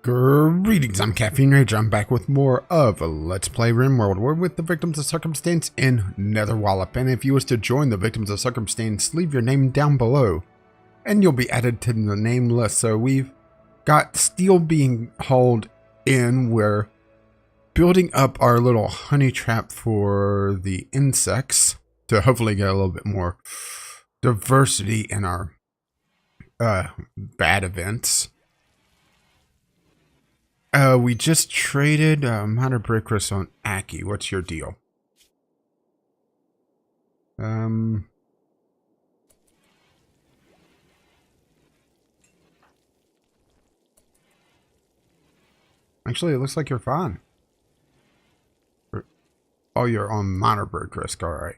Greetings, I'm Caffeine Rage. I'm back with more of Let's Play RimWorld. We're with the Victims of Circumstance in Nether Wallop. And if you wish to join the Victims of Circumstance, leave your name down below. And you'll be added to the name list. So we've got steel being hauled in. We're building up our little honey trap for the insects to hopefully get a little bit more diversity in our bad events. We just traded minor brick risk on Aki. What's your deal? Actually, it looks like you're fine. Oh, you're on minor brick risk. All right.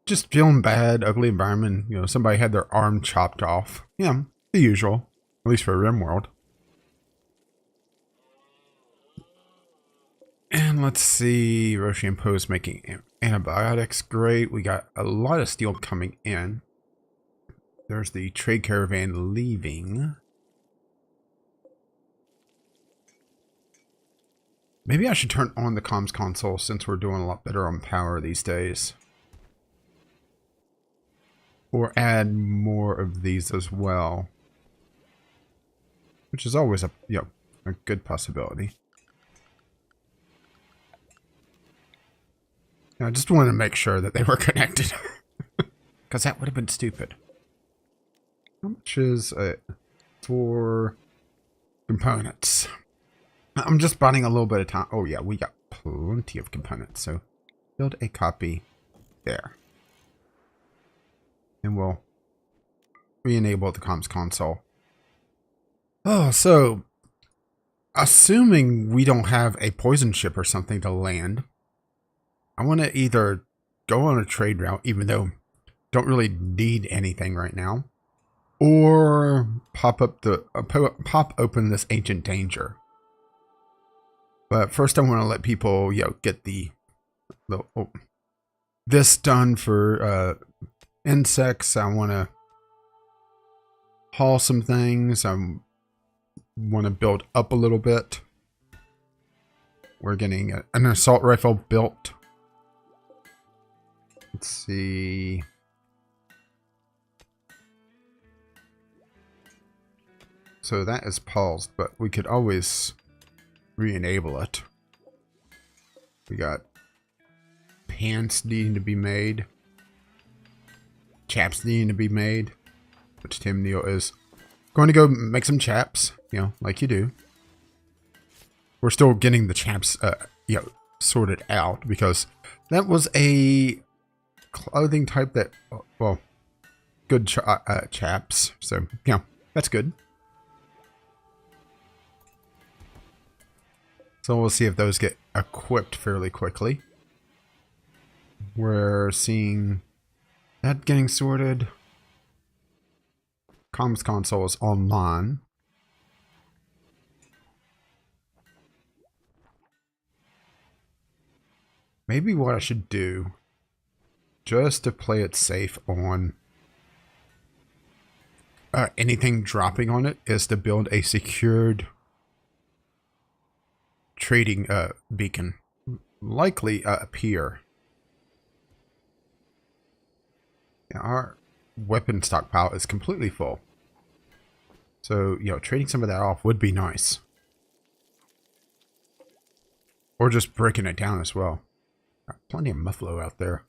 Just feeling bad, ugly environment. You know, somebody had their arm chopped off. Yeah, the usual. At least for RimWorld. And let's see, Roshi and Poe's making antibiotics. Great. We got a lot of steel coming in. There's the trade caravan leaving. Maybe I should turn on the comms console since we're doing a lot better on power these days. Or add more of these as well. Which is always a good possibility. I just wanted to make sure that they were connected. Because that would have been stupid. How much is it for components? I'm just buying a little bit of time. Oh yeah, we got plenty of components. So build a copy there. And we'll re-enable the comms console. Oh, so assuming we don't have a poison ship or something to land, I want to either go on a trade route, even though don't really need anything right now, or pop open this ancient danger. But first, I want to let people, get this done for insects. I want to haul some things. I want to build up a little bit. We're getting an assault rifle built. Let's see. So that is paused, but we could always re-enable it. We got pants needing to be made. Chaps needing to be made. Which Tim Neal is going to go make some chaps, like you do. We're still getting the chaps, sorted out because that was a clothing type that, well, good chaps. So, that's good. So we'll see if those get equipped fairly quickly. We're seeing that getting sorted. Comms console is online. Maybe what I should do, just to play it safe on anything dropping on it, is to build a secured trading beacon, likely up here. Our weapon stockpile is completely full, so trading some of that off would be nice, or just breaking it down as well. Got plenty of muffalo out there.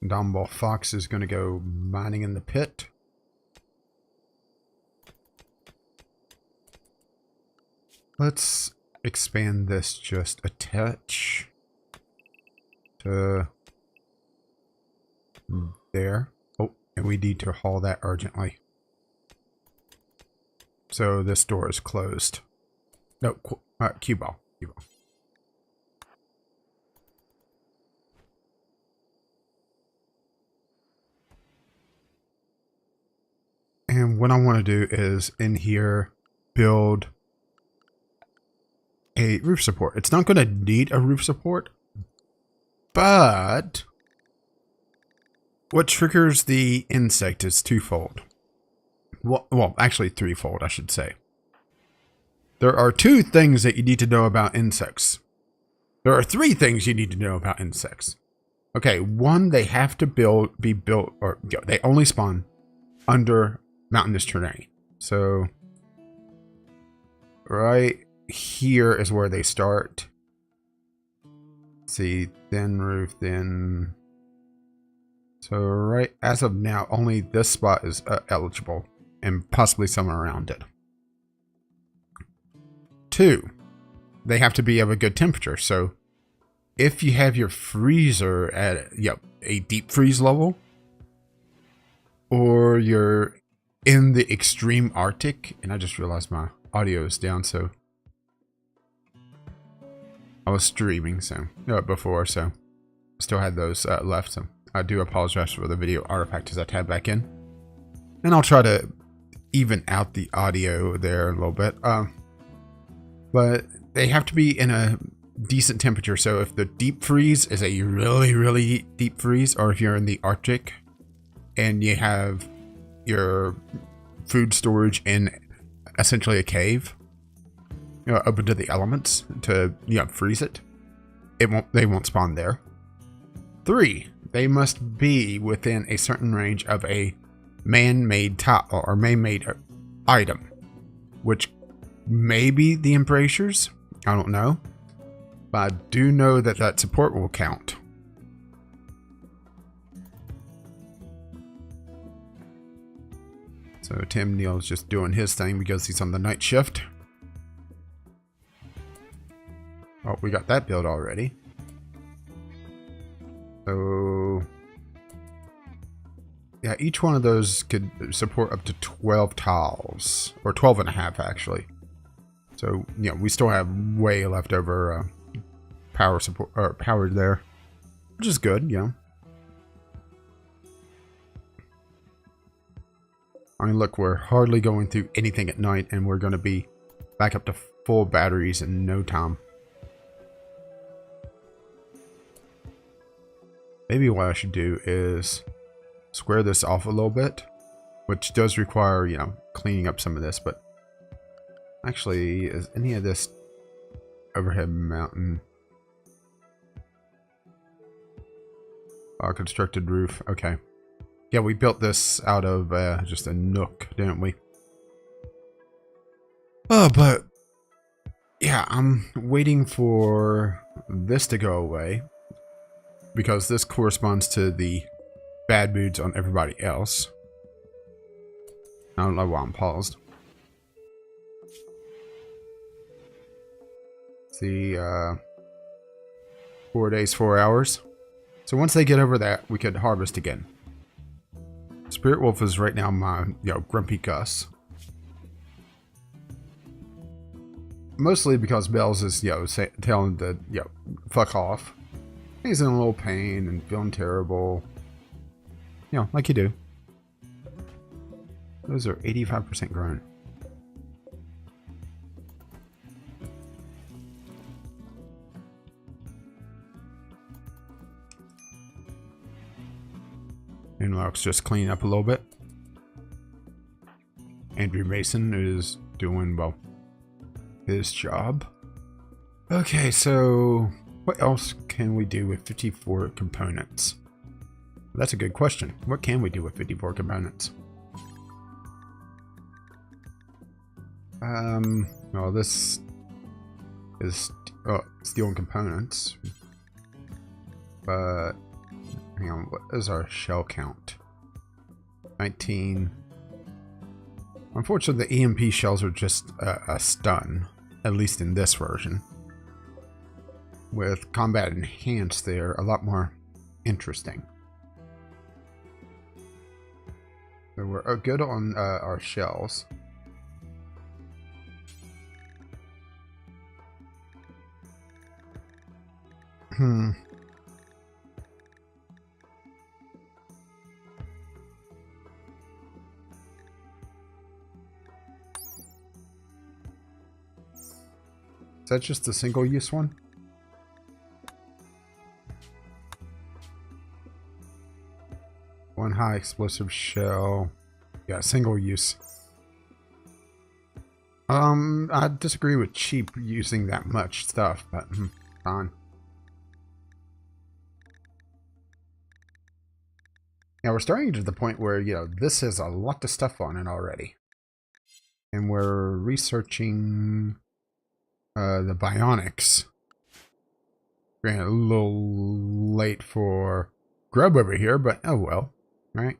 Downball Fox is going to go mining in the pit. Let's expand this just a touch to there. Oh, and we need to haul that urgently. So this door is closed. No, cue ball. And what I want to do is in here build a roof support. It's not going to need a roof support, but what triggers the insect is twofold. Well, actually threefold, I should say. There are two things that you need to know about insects. There are three things you need to know about insects. Okay, one, they have to be built, or they only spawn under mountainous terrain. So right here is where they start. See, thin roof, thin. So right as of now, only this spot is eligible, and possibly somewhere around it. Two, they have to be of a good temperature. So if you have your freezer at a deep freeze level, or you're in the extreme Arctic, and I just realized my audio is down, so I was streaming before, so still had those left. So I do apologize for the video artifact as I tab back in, and I'll try to even out the audio there a little bit. But they have to be in a decent temperature. So if the deep freeze is a really, really deep freeze, or if you're in the Arctic and you have your food storage in essentially a cave, open to the elements to freeze it, they won't spawn there. Three, they must be within a certain range of a man-made tile or man-made item, which may be the embrasures. I don't know, but I do know that support will count. So Tim Neal's just doing his thing because he's on the night shift. Oh, we got that build already. So yeah, each one of those could support up to 12 tiles, or 12 and a half actually. So we still have way left over power support or power there, which is good. I mean, look, we're hardly going through anything at night, and we're going to be back up to full batteries in no time. Maybe what I should do is square this off a little bit, which does require, cleaning up some of this, but actually, is any of this overhead mountain? Constructed roof. Okay. Yeah, we built this out of just a nook, didn't we? Oh, but yeah, I'm waiting for this to go away, because this corresponds to the bad moods on everybody else. I don't know why I'm paused. See, 4 days, 4 hours. So once they get over that, we could harvest again. Spirit Wolf is right now my, Grumpy Gus. Mostly because Bells is, telling the, fuck off. He's in a little pain and feeling terrible. Like you do. Those are 85% grown. And Lark's just cleaning up a little bit. Andrew Mason is doing, well, his job. Okay, so what else can we do with 54 components? That's a good question. What can we do with 54 components? Well, this is steel and components. But hang on, what is our shell count? 19. Unfortunately, the EMP shells are just a stun, at least in this version. With combat enhanced, they're a lot more interesting. So we're good on our shells. Is that just a single-use one? One high explosive shell. Yeah, single use. I disagree with cheap using that much stuff, but fine. Now we're starting to the point where, you know, this has a lot of stuff on it already. And we're researching the bionics. We're getting a little late for grub over here, but oh well, right?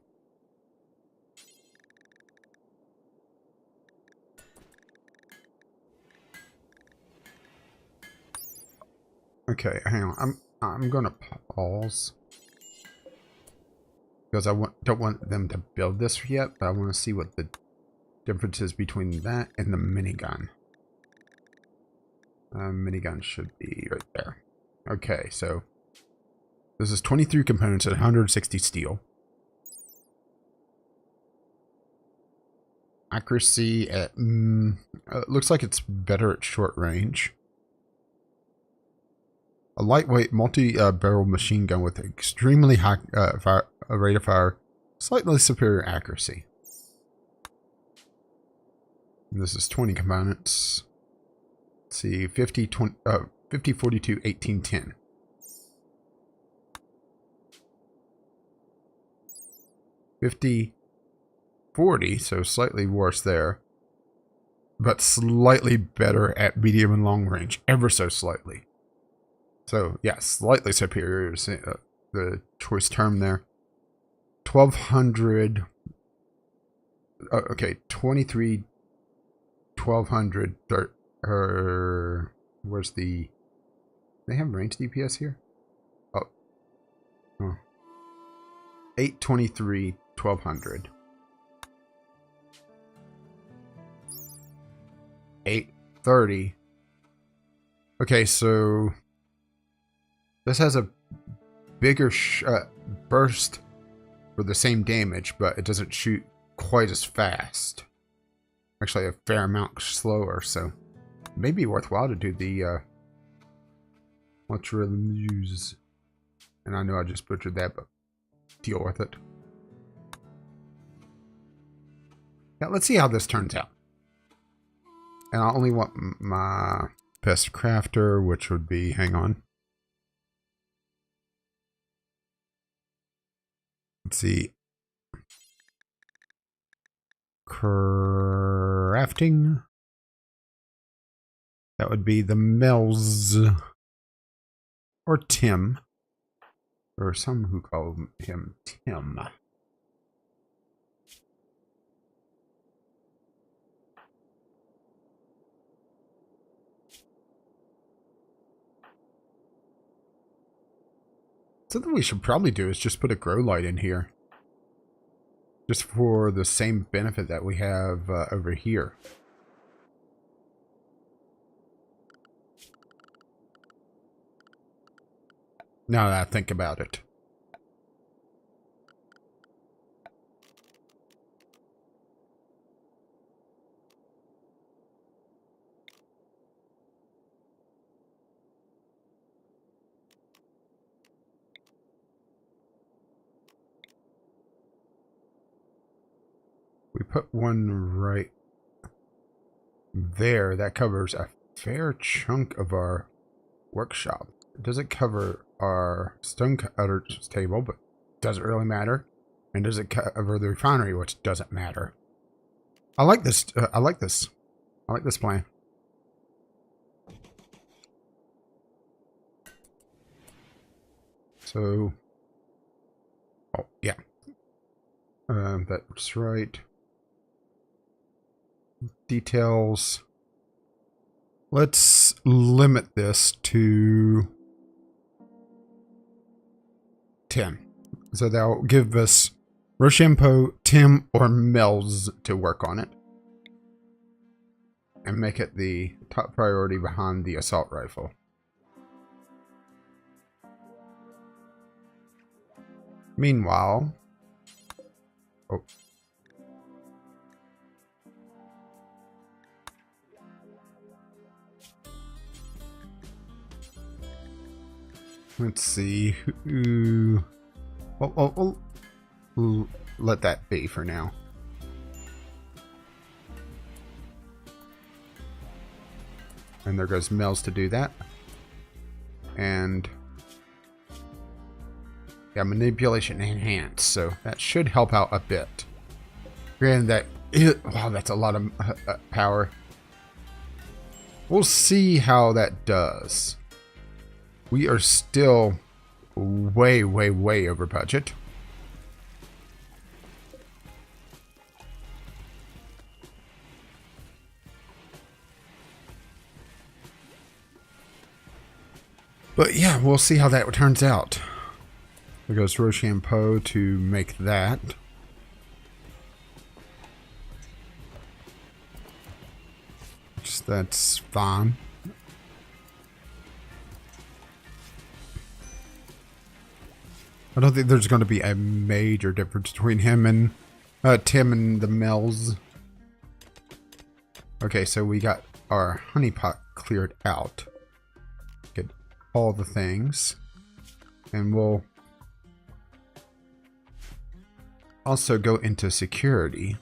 Okay, hang on. I'm gonna pause because I don't want them to build this yet, but I want to see what the difference is between that and the minigun. Minigun should be right there. Okay, so this is 23 components at 160 steel. Accuracy at looks like it's better at short range. A lightweight multi-barrel machine gun with extremely high rate of fire, slightly superior accuracy. And this is 20 components. Let's see, 50, 42, 18, 10. $50, $40, so slightly worse there. But slightly better at medium and long range, ever so slightly. So, yeah, slightly superior is the choice term there. 1200. Okay, 23, 1200. Where's the. They have range DPS here? Oh. 823, 1200. 830. Okay, so. This has a bigger burst for the same damage, but it doesn't shoot quite as fast. Actually, a fair amount slower, so maybe worthwhile to do the ultra use. And I know I just butchered that, but deal with it. Yeah, let's see how this turns out. And I only want my best crafter, which would be, hang on. Let's see. Crafting. That would be the Mel's. Or Tim. Or some who call him Tim. Something we should probably do is just put a grow light in here. Just for the same benefit that we have over here. Now that I think about it. We put one right there. That covers a fair chunk of our workshop. It doesn't cover our stone cutter table, but doesn't really matter. And does it cover the refinery, which doesn't matter. I like this. I like this. I like this plan. So, oh yeah, that's right. Details. Let's limit this to 10. So that'll give us Rochambeau, Tim, or Mel's to work on it. And make it the top priority behind the assault rifle. Meanwhile... Oh. Let's see. We'll let that be for now. And there goes Mills to do that. And yeah, manipulation enhanced. So that should help out a bit. Granted that wow, that's a lot of power. We'll see how that does. We are still way, way, way over budget. But yeah, we'll see how that turns out. There goes Rochambeau to make that. That's fine. I don't think there's going to be a major difference between him and Tim and the Mills. Okay, so we got our honeypot cleared out. Get all the things. And we'll also go into security.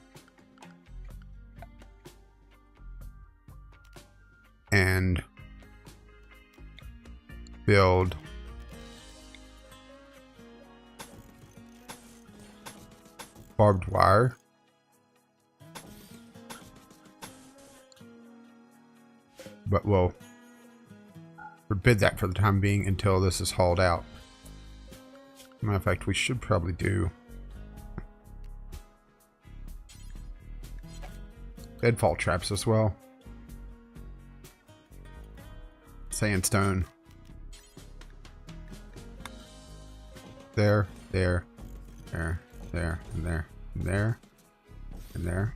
And build barbed wire. But we'll forbid that for the time being until this is hauled out. Matter of fact, we should probably do deadfall traps as well. Sandstone. There, there, there, there, and there, and there, and there.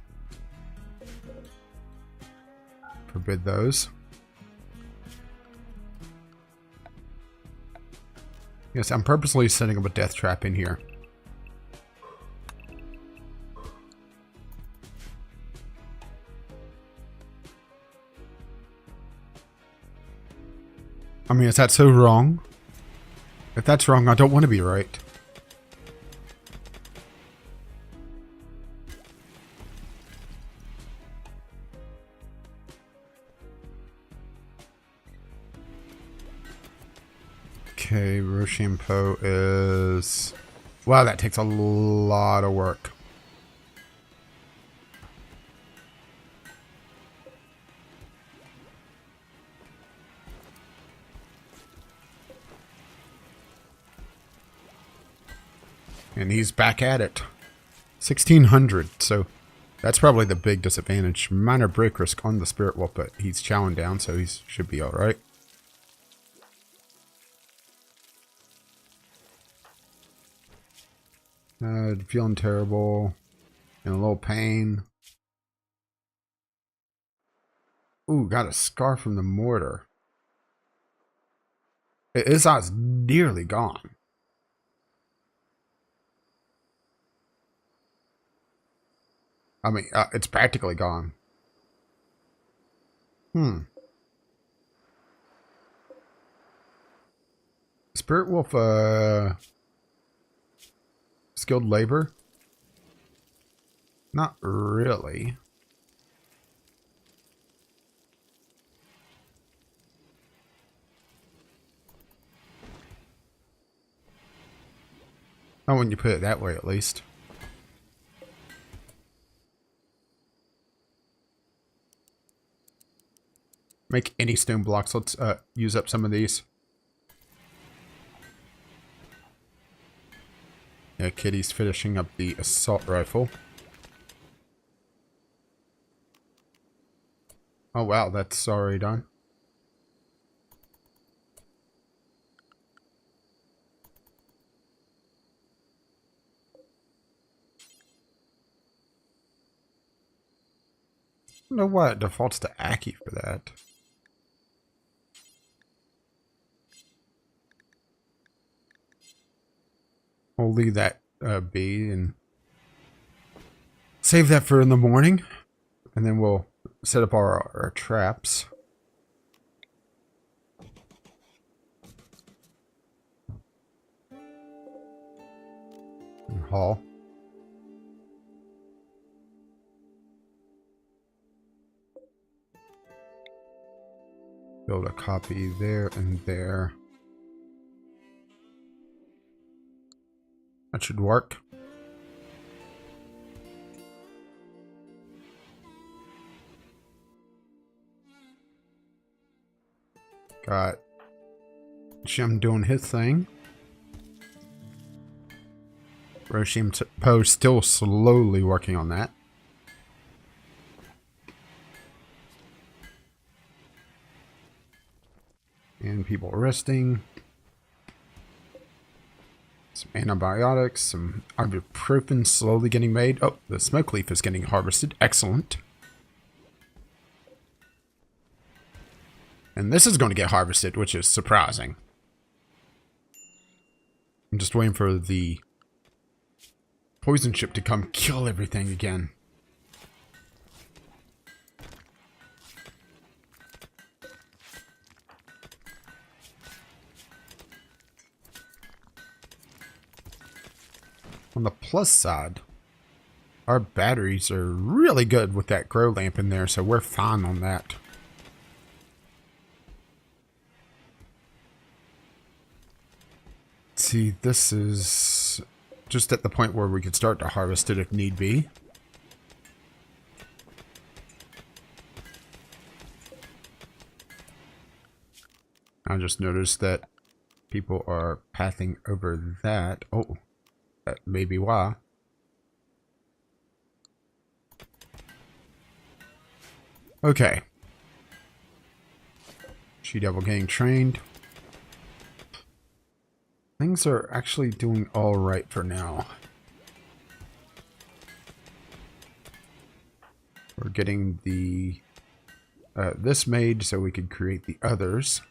Forbid those. Yes, I'm purposely setting up a death trap in here. I mean, is that so wrong? If that's wrong, I don't want to be right. Okay, Rochambeau is... Wow, that takes a lot of work. And he's back at it. 1600, so that's probably the big disadvantage. Minor break risk on the Spirit Wolf, but he's chowing down, so he should be alright. Feeling terrible. In a little pain. Ooh, got a scar from the mortar. His eye's nearly gone. I mean, it's practically gone. Spirit Wolf, skilled labor? Not really. Not when you put it that way, at least. Make any stone blocks. Let's use up some of these. Yeah, Kitty's finishing up the assault rifle. Oh wow, that's already done. I don't know why it defaults to Aki for that. We'll leave that be and save that for in the morning. And then we'll set up our traps. And haul. Build a copy there and there. That should work. Got Jim doing his thing. Roshim Poe still slowly working on that. And people resting. Some antibiotics, some ibuprofen slowly getting made. Oh, the smoke leaf is getting harvested. Excellent. And this is going to get harvested, which is surprising. I'm just waiting for the poison ship to come kill everything again. On the plus side, our batteries are really good with that grow lamp in there, so we're fine on that. See, this is just at the point where we could start to harvest it if need be. I just noticed that people are pathing over that. Oh, that may be why. Okay. She-Devil getting trained. Things are actually doing all right for now. We're getting the this made so we could create the others.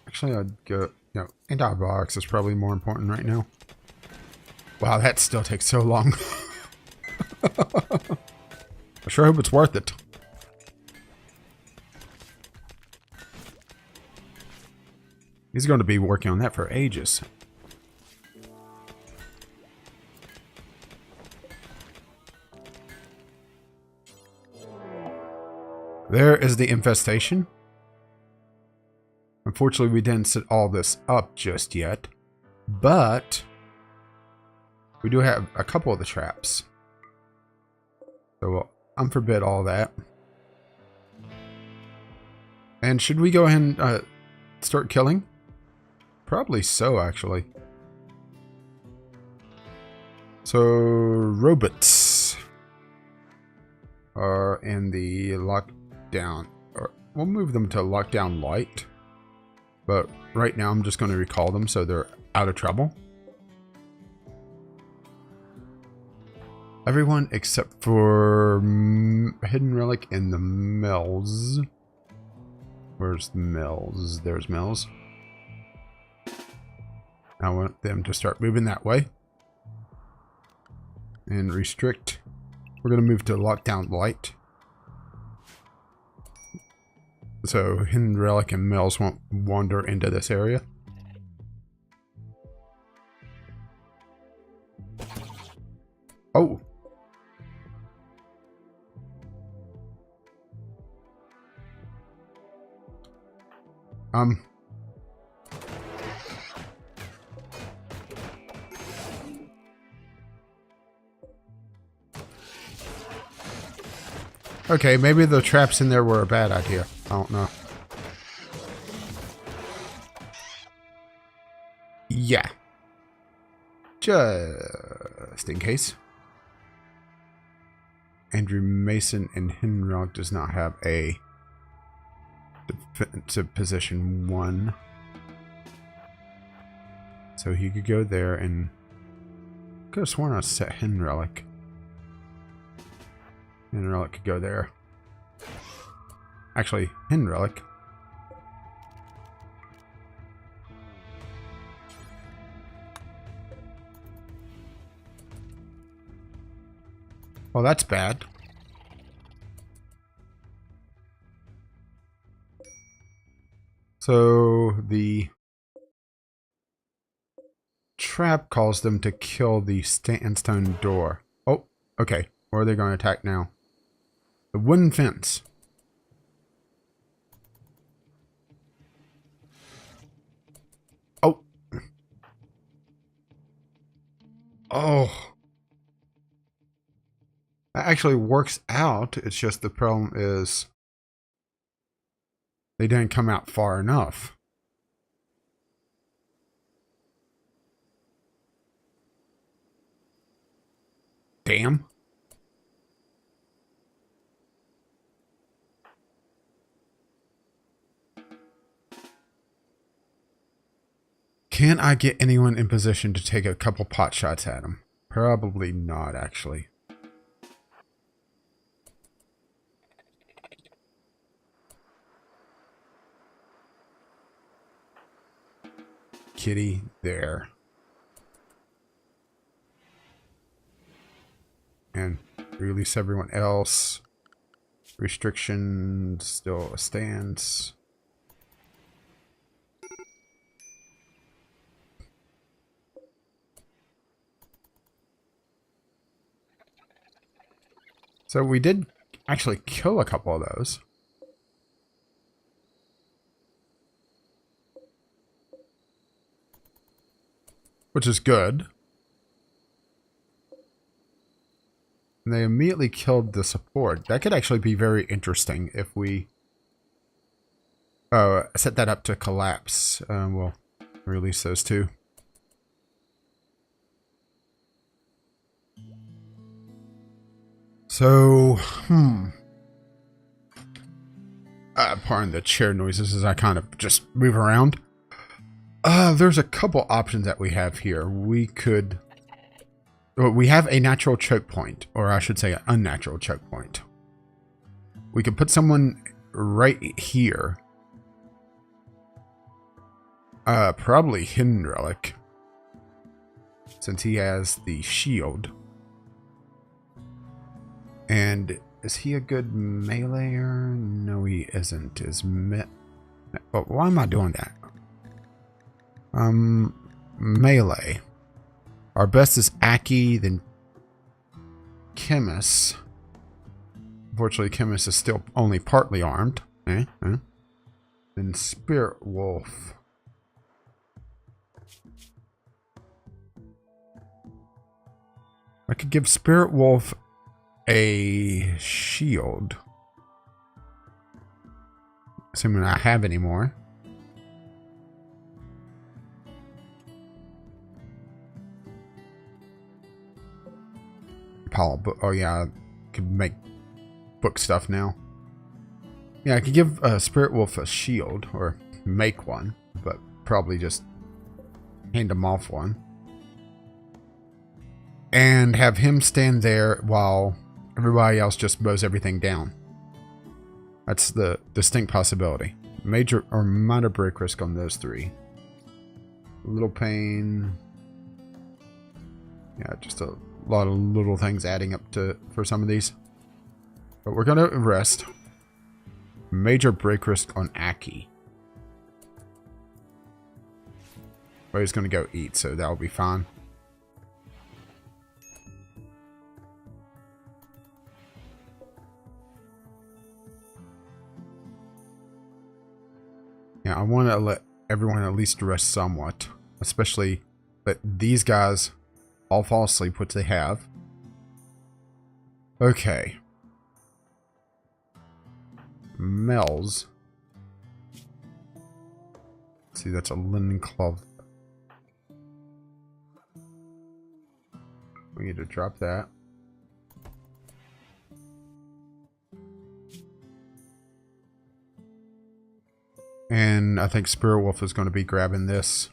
Actually, I'd go. No, antibiotics is probably more important right now. Wow, that still takes so long. I sure hope it's worth it. He's going to be working on that for ages. There is the infestation. Unfortunately, we didn't set all this up just yet, but we do have a couple of the traps. So we'll unforbid all that. And should we go ahead and start killing? Probably so, actually. So, robots are in the lockdown. Or we'll move them to lockdown light. But right now, I'm just going to recall them so they're out of trouble. Everyone except for Hidden Relic and the Mills. Where's the Mills? There's Mills. I want them to start moving that way. And restrict. We're going to move to lockdown light. So Hidden Relic and Mills won't wander into this area. Oh. Okay, maybe the traps in there were a bad idea. I don't know. Yeah. Just in case. Andrew Mason and Hinrock does not have a defensive position 1. So he could go there and could have sworn I set Hidden Relic. Hidden Relic could go there. Actually, Hidden Relic. Well, that's bad. So the trap calls them to kill the sandstone door. Oh, okay. Where are they going to attack now? The wooden fence. Oh. Oh. That actually works out. It's just the problem is they didn't come out far enough. Damn. Can I get anyone in position to take a couple pot shots at him? Probably not, actually. Kitty, there. And release everyone else. Restriction still stands. So we did actually kill a couple of those. Which is good. And they immediately killed the support. That could actually be very interesting if we set that up to collapse. We'll release those two. So, pardon the chair noises as I kind of just move around. There's a couple options that we have here. We could... Well, we have a natural choke point, or I should say an unnatural choke point. We could put someone right here. Probably Hidden Relic, since he has the shield. And is he a good meleeer? No, he isn't. Oh, why am I doing that? Melee. Our best is Aki, then Chemist. Unfortunately, Chemist is still only partly armed. Then Spirit Wolf. I could give Spirit Wolf a shield. Assuming I have any more. Oh yeah, I could make book stuff now. Yeah, I could give Spirit Wolf a shield, or make one, but probably just hand him off one. And have him stand there while everybody else just mows everything down. That's the distinct possibility. Major or minor break risk on those three. Little pain. Yeah, just a lot of little things adding up for some of these. But we're going to rest. Major break risk on Aki. But he's going to go eat, so that'll be fine. Yeah, I want to let everyone at least rest somewhat. Especially that these guys all fall asleep, which they have. Okay. Mel's. Let's see, that's a linen cloth. We need to drop that. And I think Spirit Wolf is going to be grabbing this.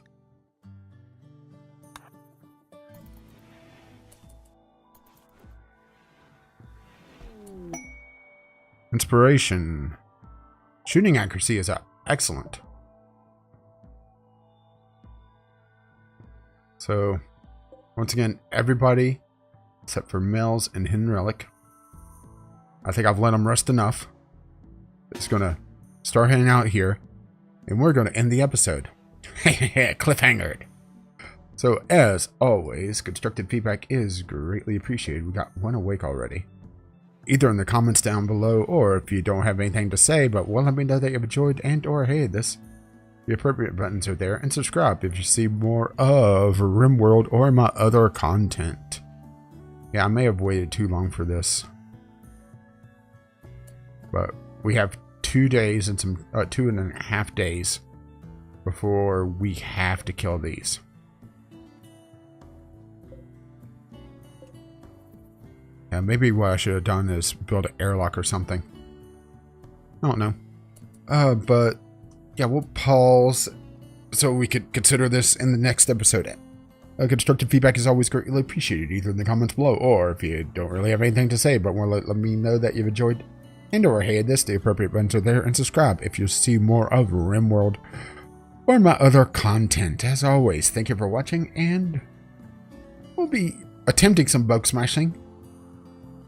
Inspiration. Shooting accuracy is up. Excellent. So, once again, everybody except for Mills and Hidden Relic. I think I've let them rest enough. It's going to start heading out here. And we're going to end the episode. Cliffhanger. So, as always, constructive feedback is greatly appreciated. We got one awake already. either in the comments down below, or if you don't have anything to say, but let me know that you've enjoyed and or hated this. The appropriate buttons are there, and subscribe if you see more of RimWorld or my other content. Yeah, I may have waited too long for this, but we have 2 days and some 2.5 days before we have to kill these. Yeah, maybe what I should have done is build an airlock or something. I don't know. But yeah, we'll pause so we could consider this in the next episode. Constructive feedback is always greatly appreciated, either in the comments below, or if you don't really have anything to say but want to let me know that you've enjoyed and or hated this, the appropriate buttons are there, and subscribe if you see more of RimWorld or my other content. As always, thank you for watching, and we'll be attempting some bug smashing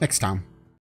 next time.